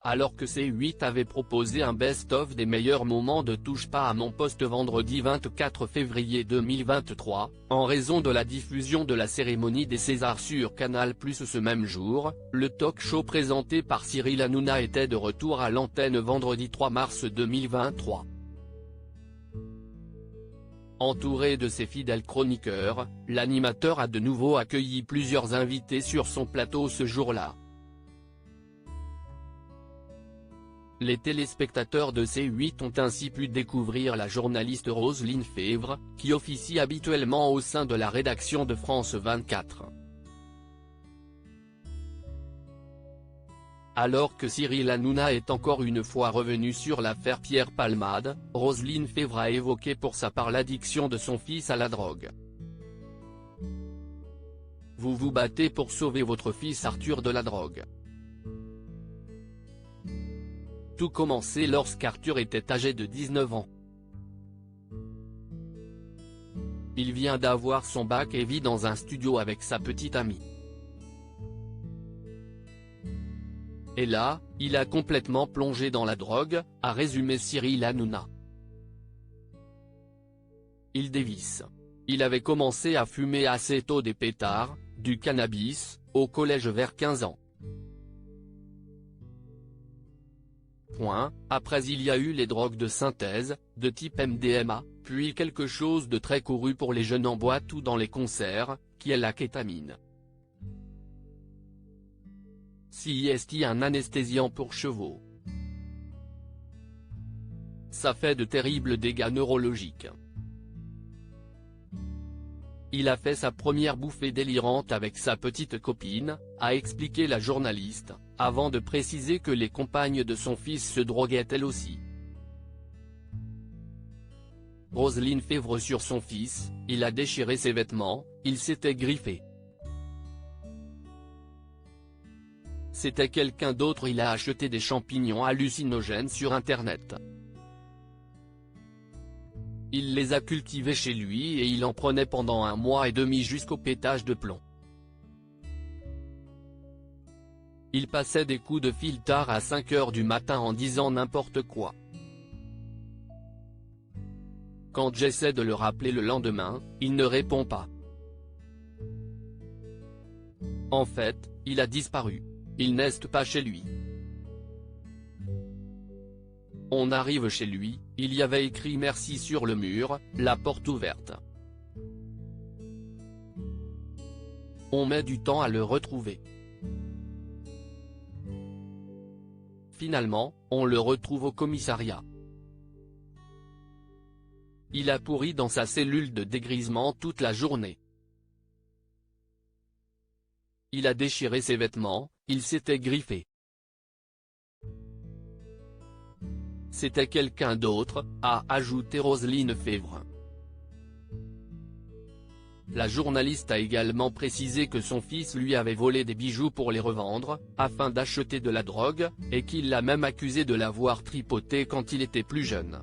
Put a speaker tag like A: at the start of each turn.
A: alors que C8 avait proposé un best-of des meilleurs moments de Touche pas à mon poste vendredi 24 février 2023, en raison de la diffusion de la cérémonie des Césars sur Canal+ ce même jour. Le talk-show présenté par Cyril Hanouna était de retour à l'antenne vendredi 3 mars 2023. Entouré de ses fidèles chroniqueurs, l'animateur a de nouveau accueilli plusieurs invités sur son plateau ce jour-là. Les téléspectateurs de C8 ont ainsi pu découvrir la journaliste Roselyne Febvre, qui officie habituellement au sein de la rédaction de France 24. Alors que Cyril Hanouna est encore une fois revenu sur l'affaire Pierre Palmade, Roselyne Febvre a évoqué pour sa part l'addiction de son fils à la drogue. Vous vous battez pour sauver votre fils Arthur de la drogue. Tout commençait lorsqu'Arthur était âgé de 19 ans. Il vient d'avoir son bac et vit dans un studio avec sa petite amie. Et là, il a complètement plongé dans la drogue, a résumé Cyril Hanouna. Il dévisse. Il avait commencé à fumer assez tôt des pétards, du cannabis, au collège vers 15 ans. Après il y a eu les drogues de synthèse, de type MDMA, puis quelque chose de très couru pour les jeunes en boîte ou dans les concerts, qui est la kétamine. C'est un anesthésiant pour chevaux. Ça fait de terribles dégâts neurologiques. Il a fait sa première bouffée délirante avec sa petite copine, a expliqué la journaliste, avant de préciser que les compagnes de son fils se droguaient elles aussi. Roselyne Febvre sur son fils, il a déchiré ses vêtements, il s'était griffé. C'était quelqu'un d'autre, il a acheté des champignons hallucinogènes sur internet. Il les a cultivés chez lui et il en prenait pendant 1 mois et demi jusqu'au pétage de plomb. Il passait des coups de fil tard à 5 h du matin en disant n'importe quoi. Quand j'essaie de le rappeler le lendemain, il ne répond pas. En fait, il a disparu. Il n'est pas chez lui. On arrive chez lui, il y avait écrit merci sur le mur, la porte ouverte. On met du temps à le retrouver. Finalement, on le retrouve au commissariat. Il a pourri dans sa cellule de dégrisement toute la journée. Il a déchiré ses vêtements, il s'était griffé. C'était quelqu'un d'autre, a ajouté Roselyne Febvre. La journaliste a également précisé que son fils lui avait volé des bijoux pour les revendre, afin d'acheter de la drogue, et qu'il l'a même accusé de l'avoir tripoté quand il était plus jeune.